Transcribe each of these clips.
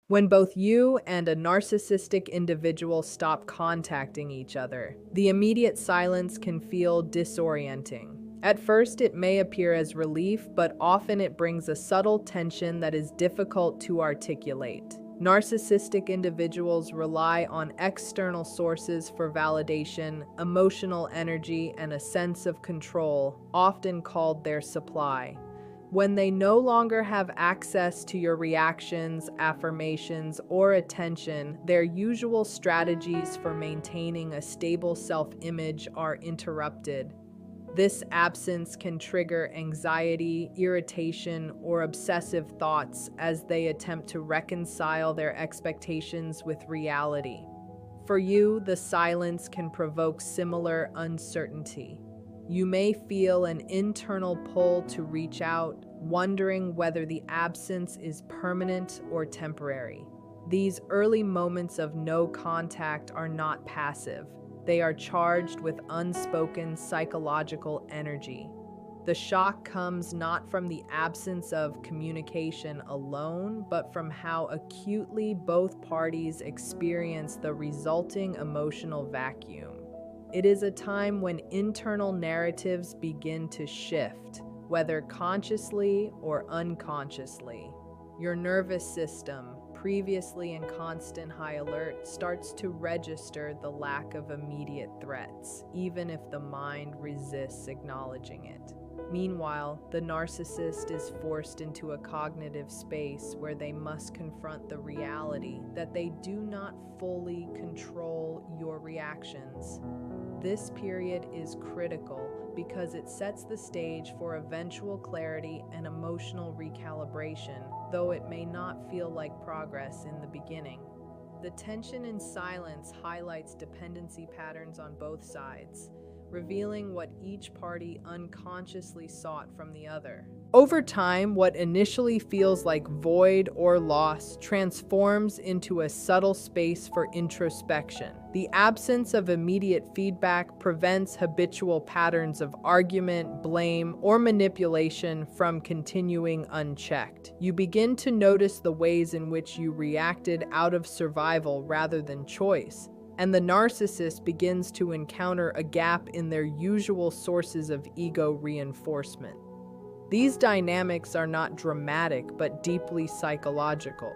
When both you and a narcissistic individual stop contacting each other, the immediate silence can feel disorienting. At first, it may appear as relief, but often it brings a subtle tension that is difficult to articulate. Narcissistic individuals rely on external sources for validation, emotional energy, and a sense of control, often called their supply. When they no longer have access to your reactions, affirmations, or attention, their usual strategies for maintaining a stable self-image are interrupted. This absence can trigger anxiety, irritation, or obsessive thoughts as they attempt to reconcile their expectations with reality. For you, the silence can provoke similar uncertainty. You may feel an internal pull to reach out, wondering whether the absence is permanent or temporary. These early moments of no contact are not passive. They are charged with unspoken psychological energy. The shock comes not from the absence of communication alone, but from how acutely both parties experience the resulting emotional vacuum. It is a time when internal narratives begin to shift, whether consciously or unconsciously. Your nervous system, previously in constant high alert, starts to register the lack of immediate threats, even if the mind resists acknowledging it. Meanwhile, the narcissist is forced into a cognitive space where they must confront the reality that they do not fully control your reactions. This period is critical because it sets the stage for eventual clarity and emotional recalibration, though it may not feel like progress in the beginning. The tension in silence highlights dependency patterns on both sides, revealing what each party unconsciously sought from the other. Over time, what initially feels like void or loss transforms into a subtle space for introspection. The absence of immediate feedback prevents habitual patterns of argument, blame, or manipulation from continuing unchecked. You begin to notice the ways in which you reacted out of survival rather than choice, and the narcissist begins to encounter a gap in their usual sources of ego reinforcement. These dynamics are not dramatic but deeply psychological.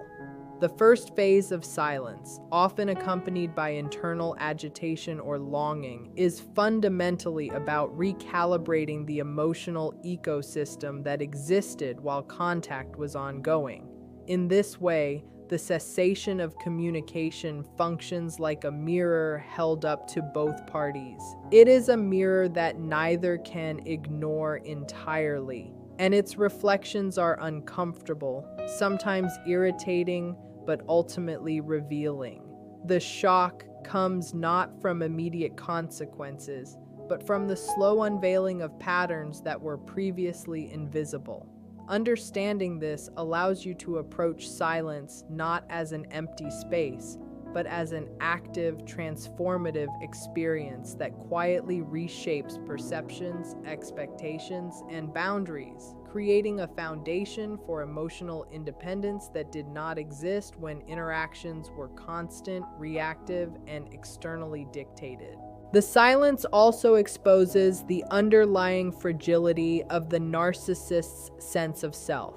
The first phase of silence, often accompanied by internal agitation or longing, is fundamentally about recalibrating the emotional ecosystem that existed while contact was ongoing. In this way, the cessation of communication functions like a mirror held up to both parties. It is a mirror that neither can ignore entirely, and its reflections are uncomfortable, sometimes irritating, but ultimately revealing. The shock comes not from immediate consequences, but from the slow unveiling of patterns that were previously invisible. Understanding this allows you to approach silence not as an empty space, but as an active, transformative experience that quietly reshapes perceptions, expectations, and boundaries, creating a foundation for emotional independence that did not exist when interactions were constant, reactive, and externally dictated. The silence also exposes the underlying fragility of the narcissist's sense of self.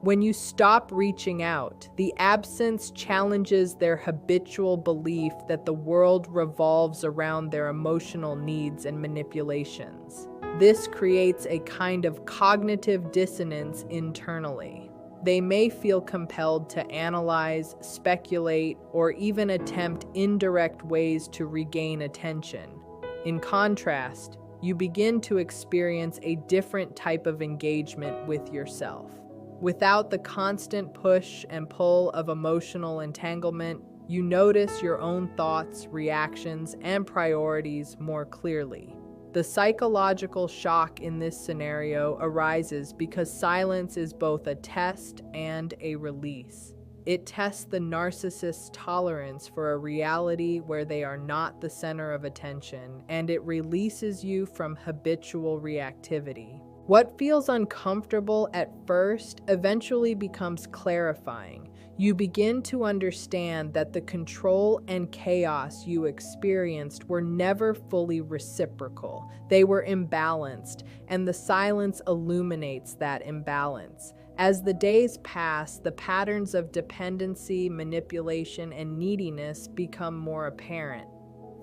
When you stop reaching out, the absence challenges their habitual belief that the world revolves around their emotional needs and manipulations. This creates a kind of cognitive dissonance internally. They may feel compelled to analyze, speculate, or even attempt indirect ways to regain attention. In contrast, you begin to experience a different type of engagement with yourself. Without the constant push and pull of emotional entanglement, you notice your own thoughts, reactions, and priorities more clearly. The psychological shock in this scenario arises because silence is both a test and a release. It tests the narcissist's tolerance for a reality where they are not the center of attention, and it releases you from habitual reactivity. What feels uncomfortable at first eventually becomes clarifying. You begin to understand that the control and chaos you experienced were never fully reciprocal. They were imbalanced, and the silence illuminates that imbalance. As the days pass, the patterns of dependency, manipulation, and neediness become more apparent.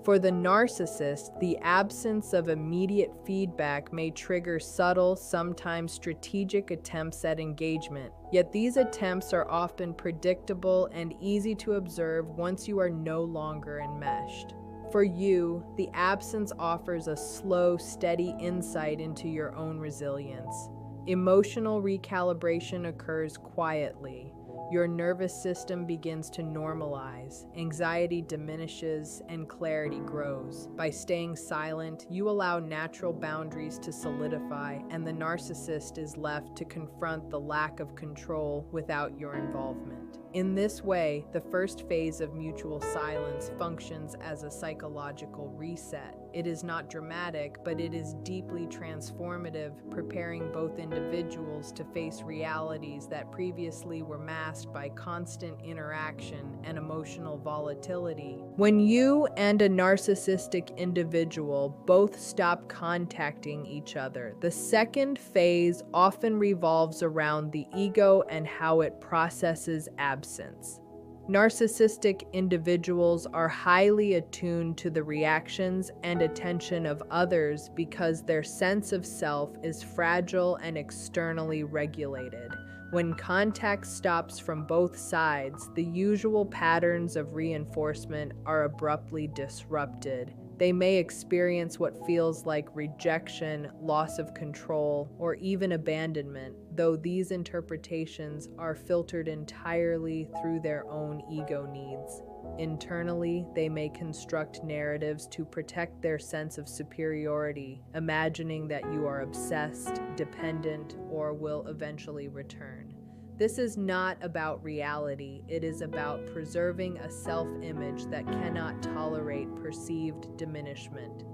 For the narcissist, the absence of immediate feedback may trigger subtle, sometimes strategic attempts at engagement. Yet these attempts are often predictable and easy to observe once you are no longer enmeshed. For you, the absence offers a slow, steady insight into your own resilience. Emotional recalibration occurs quietly. Your nervous system begins to normalize, anxiety diminishes, and clarity grows. By staying silent, you allow natural boundaries to solidify, and the narcissist is left to confront the lack of control without your involvement. In this way, the first phase of mutual silence functions as a psychological reset. It is not dramatic, but it is deeply transformative, preparing both individuals to face realities that previously were masked by constant interaction and emotional volatility. When you and a narcissistic individual both stop contacting each other, the second phase often revolves around the ego and how it processes absence. Narcissistic individuals are highly attuned to the reactions and attention of others because their sense of self is fragile and externally regulated. When contact stops from both sides, the usual patterns of reinforcement are abruptly disrupted. They may experience what feels like rejection, loss of control, or even abandonment, though these interpretations are filtered entirely through their own ego needs. Internally, they may construct narratives to protect their sense of superiority, imagining that you are obsessed, dependent, or will eventually return. This is not about reality, it is about preserving a self-image that cannot tolerate perceived diminishment.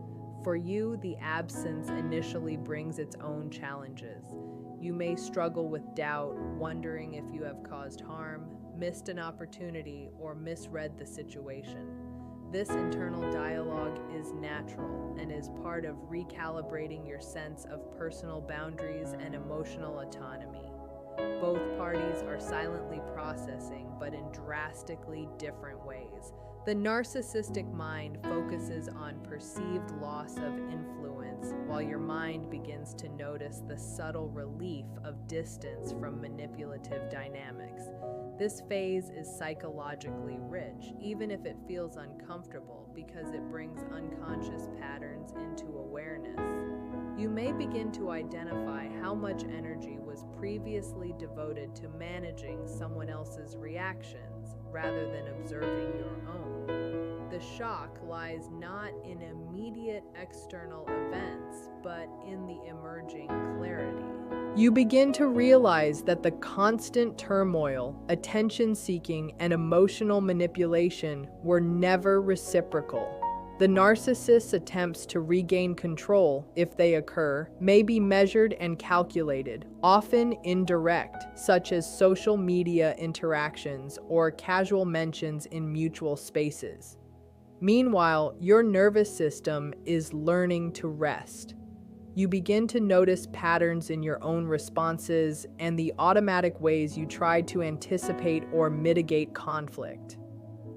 For you, the absence initially brings its own challenges. You may struggle with doubt, wondering if you have caused harm, missed an opportunity, or misread the situation. This internal dialogue is natural and is part of recalibrating your sense of personal boundaries and emotional autonomy. Both parties are silently processing, but in drastically different ways. The narcissistic mind focuses on perceived loss of influence, while your mind begins to notice the subtle relief of distance from manipulative dynamics. This phase is psychologically rich, even if it feels uncomfortable, because it brings unconscious patterns into awareness. You may begin to identify how much energy was previously devoted to managing someone else's reactions rather than observing your own. The shock lies not in immediate external events, but in the emerging clarity. You begin to realize that the constant turmoil, attention-seeking, and emotional manipulation were never reciprocal. The narcissist's attempts to regain control, if they occur, may be measured and calculated, often indirect, such as social media interactions or casual mentions in mutual spaces. Meanwhile, your nervous system is learning to rest. You begin to notice patterns in your own responses and the automatic ways you try to anticipate or mitigate conflict.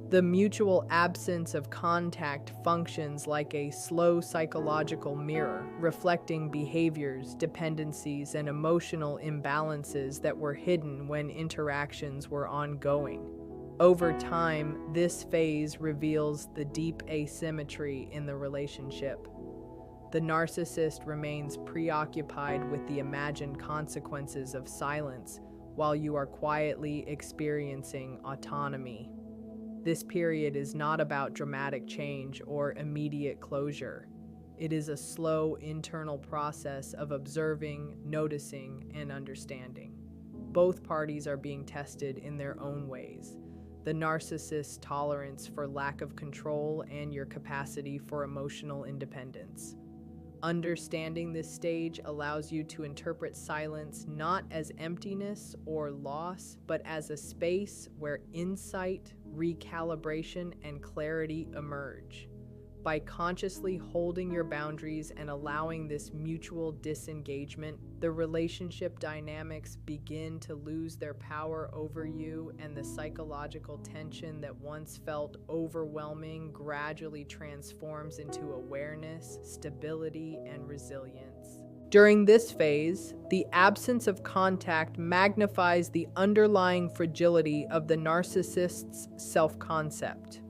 The mutual absence of contact functions like a slow psychological mirror, reflecting behaviors, dependencies, and emotional imbalances that were hidden when interactions were ongoing. Over time, this phase reveals the deep asymmetry in the relationship. The narcissist remains preoccupied with the imagined consequences of silence, while you are quietly experiencing autonomy. This period is not about dramatic change or immediate closure. It is a slow internal process of observing, noticing, and understanding. Both parties are being tested in their own ways. The narcissist's tolerance for lack of control and your capacity for emotional independence. Understanding this stage allows you to interpret silence not as emptiness or loss, but as a space where insight, recalibration, and clarity emerge. By consciously holding your boundaries and allowing this mutual disengagement, the relationship dynamics begin to lose their power over you, and the psychological tension that once felt overwhelming gradually transforms into awareness, stability, and resilience. During this phase, the absence of contact magnifies the underlying fragility of the narcissist's self-concept.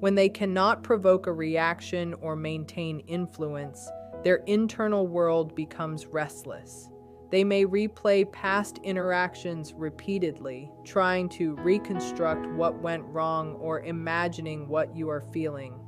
When they cannot provoke a reaction or maintain influence, their internal world becomes restless. They may replay past interactions repeatedly, trying to reconstruct what went wrong or imagining what you are feeling.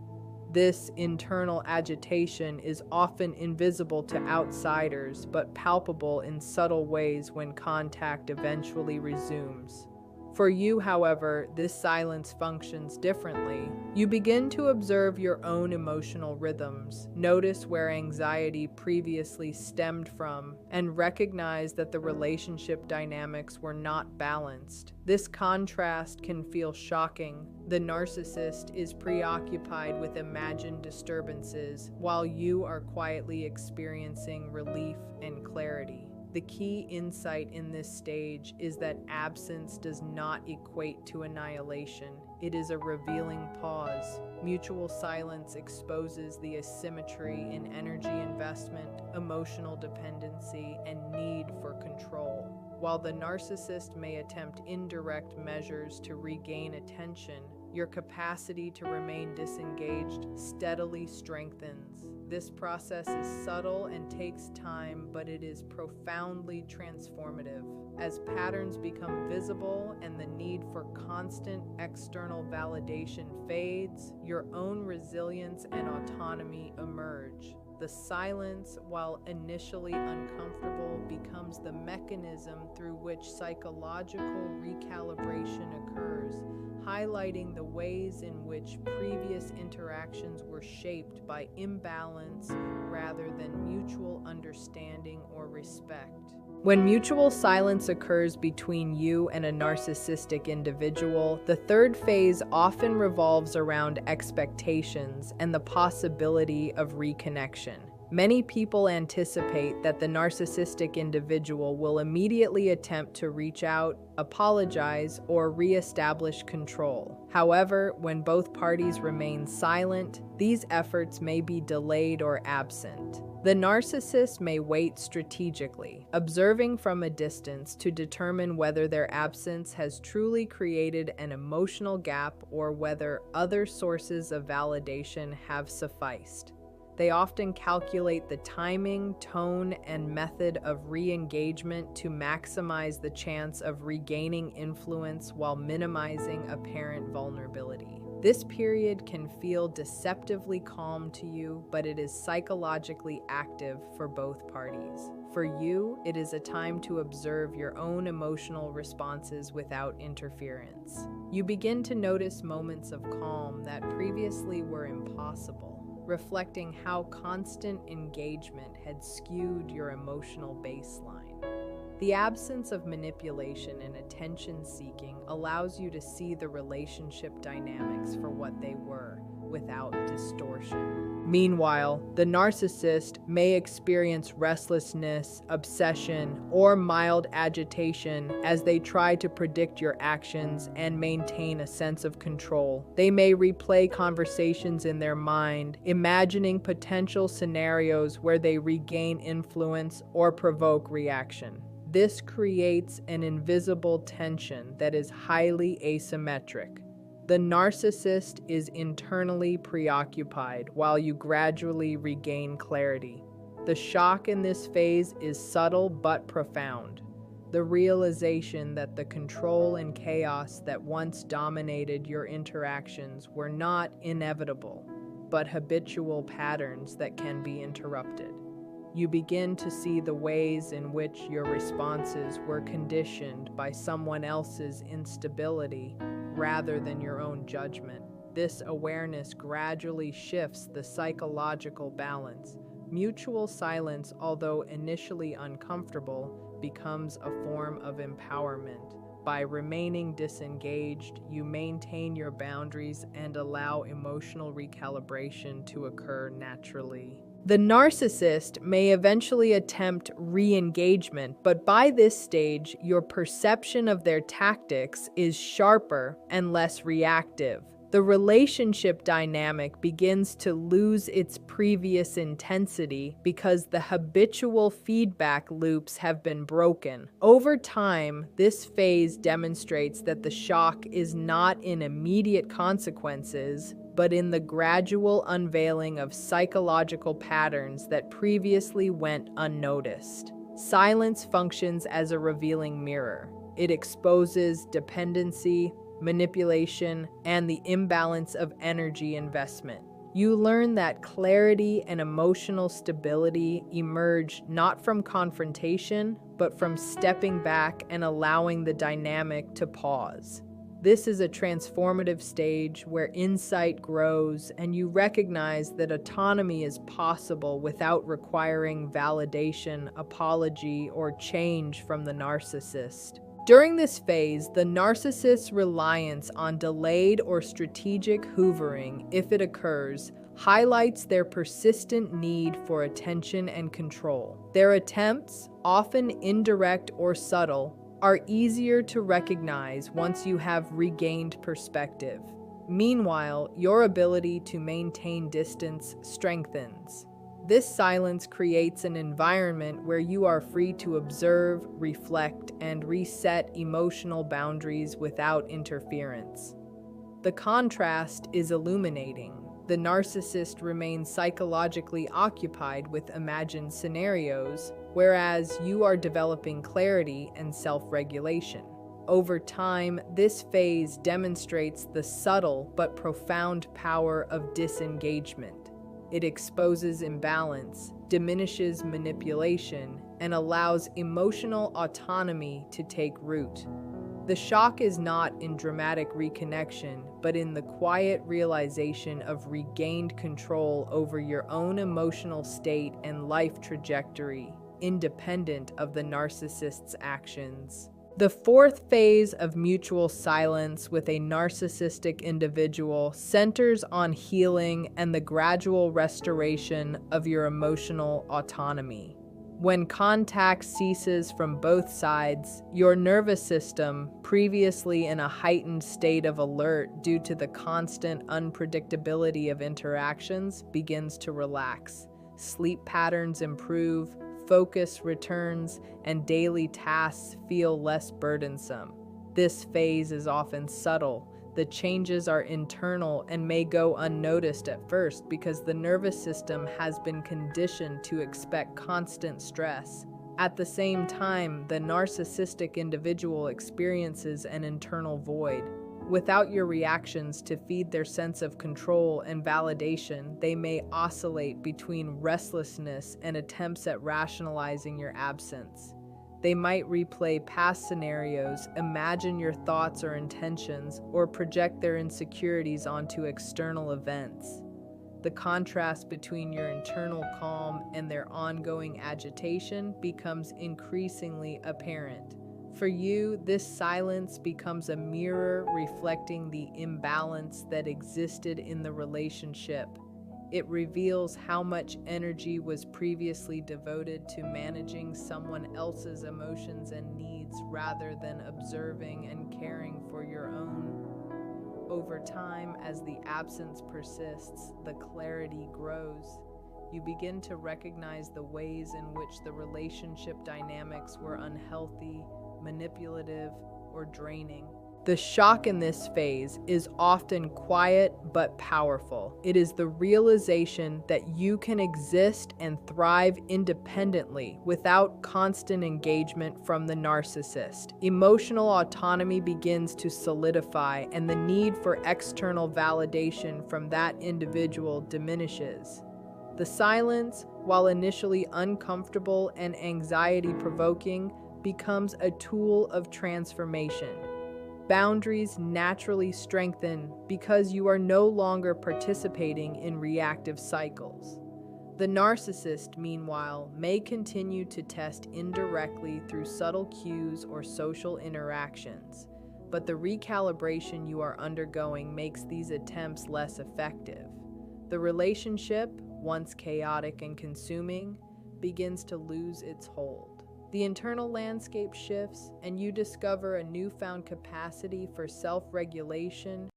This internal agitation is often invisible to outsiders, but palpable in subtle ways when contact eventually resumes. For you, however, this silence functions differently. You begin to observe your own emotional rhythms, notice where anxiety previously stemmed from, and recognize that the relationship dynamics were not balanced. This contrast can feel shocking. The narcissist is preoccupied with imagined disturbances, while you are quietly experiencing relief and clarity. The key insight in this stage is that absence does not equate to annihilation. It is a revealing pause. Mutual silence exposes the asymmetry in energy investment, emotional dependency, and need for control. While the narcissist may attempt indirect measures to regain attention, your capacity to remain disengaged steadily strengthens. This process is subtle and takes time, but it is profoundly transformative. As patterns become visible and the need for constant external validation fades, your own resilience and autonomy emerge. The silence, while initially uncomfortable, becomes the mechanism through which psychological recalibration occurs, highlighting the ways in which previous interactions were shaped by imbalance rather than mutual understanding or respect. When mutual silence occurs between you and a narcissistic individual, the third phase often revolves around expectations and the possibility of reconnection. Many people anticipate that the narcissistic individual will immediately attempt to reach out, apologize, or reestablish control. However, when both parties remain silent, these efforts may be delayed or absent. The narcissist may wait strategically, observing from a distance to determine whether their absence has truly created an emotional gap or whether other sources of validation have sufficed. They often calculate the timing, tone, and method of re-engagement to maximize the chance of regaining influence while minimizing apparent vulnerability. This period can feel deceptively calm to you, but it is psychologically active for both parties. For you, it is a time to observe your own emotional responses without interference. You begin to notice moments of calm that previously were impossible, reflecting how constant engagement had skewed your emotional baseline. The absence of manipulation and attention-seeking allows you to see the relationship dynamics for what they were, without distortion. Meanwhile, the narcissist may experience restlessness, obsession, or mild agitation as they try to predict your actions and maintain a sense of control. They may replay conversations in their mind, imagining potential scenarios where they regain influence or provoke reaction. This creates an invisible tension that is highly asymmetric. The narcissist is internally preoccupied while you gradually regain clarity. The shock in this phase is subtle but profound. The realization that the control and chaos that once dominated your interactions were not inevitable, but habitual patterns that can be interrupted. You begin to see the ways in which your responses were conditioned by someone else's instability rather than your own judgment. This awareness gradually shifts the psychological balance. Mutual silence, although initially uncomfortable, becomes a form of empowerment. By remaining disengaged, you maintain your boundaries and allow emotional recalibration to occur naturally. The narcissist may eventually attempt re-engagement, but by this stage, your perception of their tactics is sharper and less reactive. The relationship dynamic begins to lose its previous intensity because the habitual feedback loops have been broken. Over time, this phase demonstrates that the shock is not in immediate consequences, but in the gradual unveiling of psychological patterns that previously went unnoticed. Silence functions as a revealing mirror. It exposes dependency, manipulation, and the imbalance of energy investment. You learn that clarity and emotional stability emerge not from confrontation, but from stepping back and allowing the dynamic to pause. This is a transformative stage where insight grows and you recognize that autonomy is possible without requiring validation, apology, or change from the narcissist. During this phase, the narcissist's reliance on delayed or strategic hoovering, if it occurs, highlights their persistent need for attention and control. Their attempts, often indirect or subtle, are easier to recognize once you have regained perspective. Meanwhile, your ability to maintain distance strengthens. This silence creates an environment where you are free to observe, reflect, and reset emotional boundaries without interference. The contrast is illuminating. The narcissist remains psychologically occupied with imagined scenarios, whereas you are developing clarity and self-regulation. Over time, this phase demonstrates the subtle but profound power of disengagement. It exposes imbalance, diminishes manipulation, and allows emotional autonomy to take root. The shock is not in dramatic reconnection, but in the quiet realization of regained control over your own emotional state and life trajectory, independent of the narcissist's actions. The fourth phase of mutual silence with a narcissistic individual centers on healing and the gradual restoration of your emotional autonomy. When contact ceases from both sides, your nervous system, previously in a heightened state of alert due to the constant unpredictability of interactions, begins to relax. Sleep patterns improve, focus returns, and daily tasks feel less burdensome. This phase is often subtle. The changes are internal and may go unnoticed at first because the nervous system has been conditioned to expect constant stress. At the same time, the narcissistic individual experiences an internal void. Without your reactions to feed their sense of control and validation, they may oscillate between restlessness and attempts at rationalizing your absence. They might replay past scenarios, imagine your thoughts or intentions, or project their insecurities onto external events. The contrast between your internal calm and their ongoing agitation becomes increasingly apparent. For you, this silence becomes a mirror reflecting the imbalance that existed in the relationship. It reveals how much energy was previously devoted to managing someone else's emotions and needs rather than observing and caring for your own. Over time, as the absence persists, the clarity grows. You begin to recognize the ways in which the relationship dynamics were unhealthy, manipulative, or draining. The shock in this phase is often quiet but powerful. It is the realization that you can exist and thrive independently without constant engagement from the narcissist. Emotional autonomy begins to solidify, and the need for external validation from that individual diminishes. The silence, while initially uncomfortable and anxiety-provoking, becomes a tool of transformation. Boundaries naturally strengthen because you are no longer participating in reactive cycles. The narcissist, meanwhile, may continue to test indirectly through subtle cues or social interactions, but the recalibration you are undergoing makes these attempts less effective. The relationship, once chaotic and consuming, begins to lose its hold. The internal landscape shifts, and you discover a newfound capacity for self-regulation,